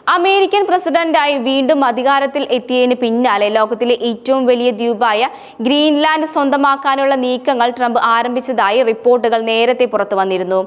American പ്രസിഡന്റായി വീണ്ടും അധികാരത്തിൽ എത്തിയതിന് പിന്നാലെ ലോകത്തിലെ ഏറ്റവും വലിയ ദ്വീപായ ഗ്രീൻലാൻഡ് സ്വന്തമാക്കാനുള്ള നീക്കങ്ങൾ ട്രംപ് ആരംഭിച്ചതായി റിപ്പോർട്ടുകൾ നേരത്തെ പുറത്തു വന്നിരുന്നു.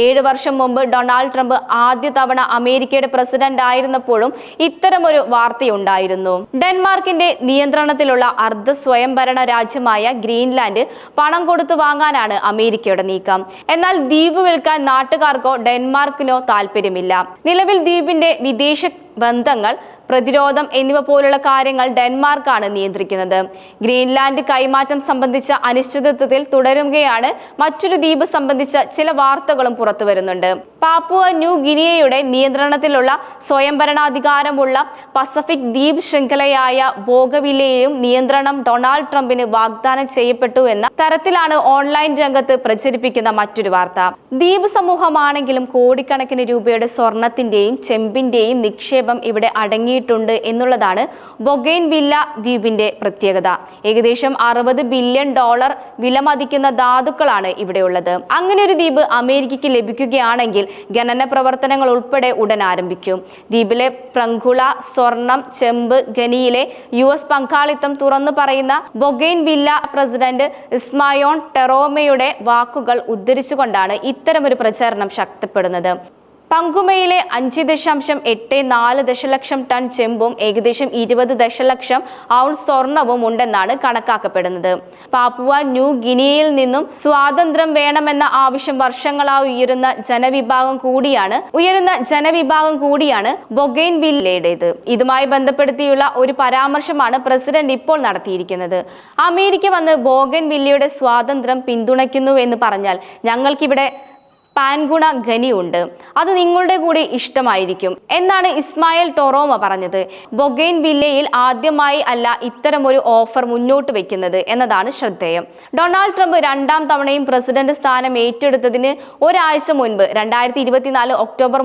7 വർഷം മുമ്പ് ഡൊണാൾഡ് ട്രംപ് ആദ്യ തവണ അമേരിക്കയുടെ പ്രസിഡന്റ് ആയിരുന്നപ്പോഴും ഇത്തരമൊരു വാർത്തയുണ്ടായിരുന്നു. ഡെൻമാർക്കിന്റെ നിയന്ത്രണത്തിലുള്ള അർദ്ധ സ്വയംഭരണ രാജ്യമായ ഗ്രീൻലാൻഡ് പണം കൊടുത്തു വാങ്ങാനാണ് അമേരിക്കയുടെ നീക്കം. എന്നാൽ ദ്വീപ് വിൽക്കാൻ നാട്ടുകാർക്കോ ഡെൻമാർക്കിനോ താല്പര്യമില്ല. നിലവിൽ ദ്വീപിന്റെ വിദേശ ബന്ധങ്ങൾ, പ്രതിരോധം എന്നിവ പോലുള്ള കാര്യങ്ങൾ ഡെൻമാർക്കാണ് നിയന്ത്രിക്കുന്നത്. ഗ്രീൻലാൻഡ് കൈമാറ്റം സംബന്ധിച്ച അനിശ്ചിതത്വത്തിൽ തുടരുകയാണ് മറ്റൊരു ദ്വീപ് സംബന്ധിച്ച ചില വാർത്തകളും പുറത്തു വരുന്നുണ്ട്. പാപ്പുവ ന്യൂ ഗിനിയയുടെ നിയന്ത്രണത്തിലുള്ള സ്വയംഭരണാധികാരമുള്ള പസഫിക് ദ്വീപ് ശൃംഖലയായ ബോഗവില്ലയെയും നിയന്ത്രണം ഡൊണാൾഡ് ട്രംപിന് വാഗ്ദാനം ചെയ്യപ്പെട്ടു എന്ന തരത്തിലാണ് ഓൺലൈൻ രംഗത്ത് പ്രചരിപ്പിക്കുന്ന മറ്റൊരു വാർത്ത. ദ്വീപ് സമൂഹമാണെങ്കിലും കോടിക്കണക്കിന് രൂപയുടെ സ്വർണത്തിന്റെയും ചെമ്പിന്റെയും നിക്ഷേപം ഇവിടെ അടങ്ങിയിട്ടുണ്ട് എന്നുള്ളതാണ് ബൊഗെയ്ൻവില്ല ദ്വീപിന്റെ പ്രത്യേകത. ഏകദേശം $60 ബില്യൺ വിലമതിക്കുന്ന ധാതുക്കളാണ് ഇവിടെയുള്ളത്. അങ്ങനെ ഒരു ദ്വീപ് അമേരിക്കയ്ക്ക് ലഭിക്കുകയാണെങ്കിൽ ഖനന പ്രവർത്തനങ്ങൾ ഉൾപ്പെടെ ഉടൻ ആരംഭിക്കും. ദ്വീപിലെ പ്രങ്കുള, സ്വർണം, ചെമ്പ് ഖനിയിലെ US പങ്കാളിത്തം തുറന്നു പറയുന്ന ബൊഗെയ്ൻവില്ല പ്രസിഡന്റ് ഇസ്മായോൺ ടെറോമയുടെ വാക്കുകൾ ഉദ്ധരിച്ചുകൊണ്ടാണ് ഇത്തരമൊരു പ്രചാരണം ശക്തിപ്പെടുന്നത്. പങ്കുമയിലെ 5.84 ദശലക്ഷം ടൺ ചെമ്പും ഏകദേശം 20 ദശലക്ഷം ഔൺസ് സ്വർണവും ഉണ്ടെന്നാണ് കണക്കാക്കപ്പെടുന്നത്. പാപ്പുവ ന്യൂ ഗിനിയയിൽ നിന്നും സ്വാതന്ത്ര്യം വേണമെന്ന ആവശ്യം വർഷങ്ങളായി ഉയരുന്ന ജനവിഭാഗം കൂടിയാണ് ബൊഗെയ്ൻവില്ലയുടേത്. ഇതുമായി ബന്ധപ്പെടുത്തിയുള്ള ഒരു പരാമർശമാണ് പ്രസിഡന്റ് ഇപ്പോൾ നടത്തിയിരിക്കുന്നത്. അമേരിക്ക വന്ന് ബൊഗെയ്ൻവില്ലയുടെ സ്വാതന്ത്ര്യം പിന്തുണയ്ക്കുന്നുവെന്ന് പറഞ്ഞാൽ ഞങ്ങൾക്കിവിടെ പാൻഗുണ ഖനിയുണ്ട്, അത് നിങ്ങളുടെ കൂടി ഇഷ്ടമായിരിക്കും എന്നാണ് ഇസ്മായിൽ ടൊറോമ പറഞ്ഞത്. ബൊഗെയ്ൻവില്ലയിൽ ആദ്യമായി അല്ല ഇത്തരമൊരു ഓഫർ മുന്നോട്ട് വെക്കുന്നത് എന്നതാണ് ശ്രദ്ധേയം. ഡൊണാൾഡ് ട്രംപ് 2ാം തവണയും പ്രസിഡന്റ് സ്ഥാനം ഏറ്റെടുത്തതിന് ഒരാഴ്ച മുൻപ് 2024 ഒക്ടോബർ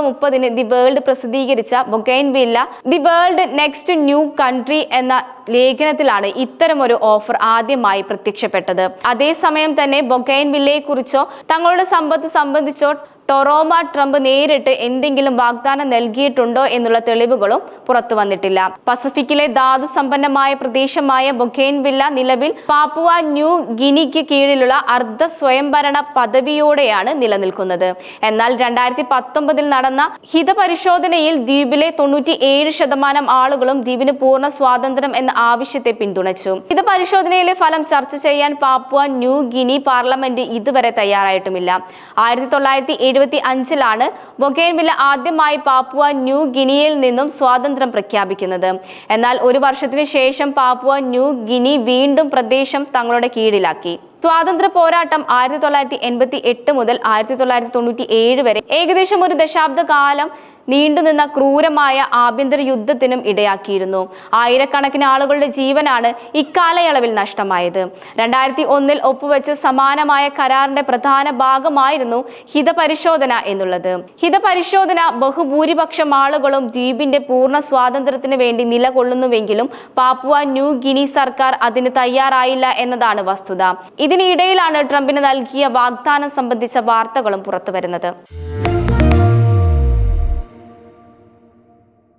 30 ദി വേൾഡ് പ്രസിദ്ധീകരിച്ച bougainvillea the world next new country എന്ന ലേഖനത്തിലാണ് ഇത്തരമൊരു ഓഫർ ആദ്യമായി പ്രത്യക്ഷപ്പെട്ടത്. അതേസമയം തന്നെ ബൊഗെയ്ൻവില്ലയെക്കുറിച്ചോ തങ്ങളുടെ സമ്പത്ത് സംബന്ധിച്ചോ ടൊറോമ ട്രംപ് നേരിട്ട് എന്തെങ്കിലും വാഗ്ദാനം നൽകിയിട്ടുണ്ടോ എന്നുള്ള തെളിവുകളും പുറത്തു വന്നിട്ടില്ല. പസഫിക്കിലെ ധാതു സമ്പന്നമായ പ്രദേശമായ ബൊഗെയ്ൻവില്ല നിലവിൽ പാപ്പുവ ന്യൂ ഗിനിക്ക് കീഴിലുള്ള അർദ്ധ സ്വയംഭരണ പദവിയോടെയാണ് നിലനിൽക്കുന്നത്. എന്നാൽ 2019 നടന്ന ഹിതപരിശോധനയിൽ ദ്വീപിലെ 97% ആളുകളും ദ്വീപിന് പൂർണ്ണ സ്വാതന്ത്ര്യം എന്ന ആവശ്യത്തെ പിന്തുണച്ചു. ഹിതപരിശോധനയിലെ ഫലം ചർച്ച ചെയ്യാൻ പാപ്പുവ ന്യൂ ഗിനി പാർലമെന്റ് ഇതുവരെ തയ്യാറായിട്ടുമില്ല. 1975 ബൊഗെയ്ൻവില്ല ആദ്യമായി പാപ്പുവ ന്യൂ ഗിനിയിൽ നിന്നും സ്വാതന്ത്ര്യം പ്രഖ്യാപിക്കുന്നത്. എന്നാൽ ഒരു വർഷത്തിനു ശേഷം പാപ്പുവ ന്യൂ ഗിനി വീണ്ടും പ്രദേശം തങ്ങളുടെ കീഴിലാക്കി. സ്വാതന്ത്ര്യ പോരാട്ടം 1988 മുതൽ 1997 വരെ ഏകദേശം ഒരു ദശാബ്ദ കാലം നീണ്ടുനിന്ന ക്രൂരമായ ആഭ്യന്തര യുദ്ധത്തിനും ഇടയാക്കിയിരുന്നു. ആയിരക്കണക്കിന് ആളുകളുടെ ജീവനാണ് ഇക്കാലയളവിൽ നഷ്ടമായത്. 2001 ഒപ്പുവെച്ച് സമാനമായ കരാറിന്റെ പ്രധാന ഭാഗമായിരുന്നു ഹിതപരിശോധന എന്നുള്ളത്. ഹിതപരിശോധന ബഹുഭൂരിപക്ഷം ആളുകളും ദ്വീപിന്റെ പൂർണ്ണ സ്വാതന്ത്ര്യത്തിന് വേണ്ടി നിലകൊള്ളുന്നുവെങ്കിലും പാപ്പുവ ന്യൂ ഗിനി സർക്കാർ അതിന് തയ്യാറായില്ല എന്നതാണ് വസ്തുത. ഇതിനിടയിലാണ് ട്രംപിന് നൽകിയ വാഗ്ദാനം സംബന്ധിച്ച വാർത്തകളും പുറത്തുവരുന്നത്.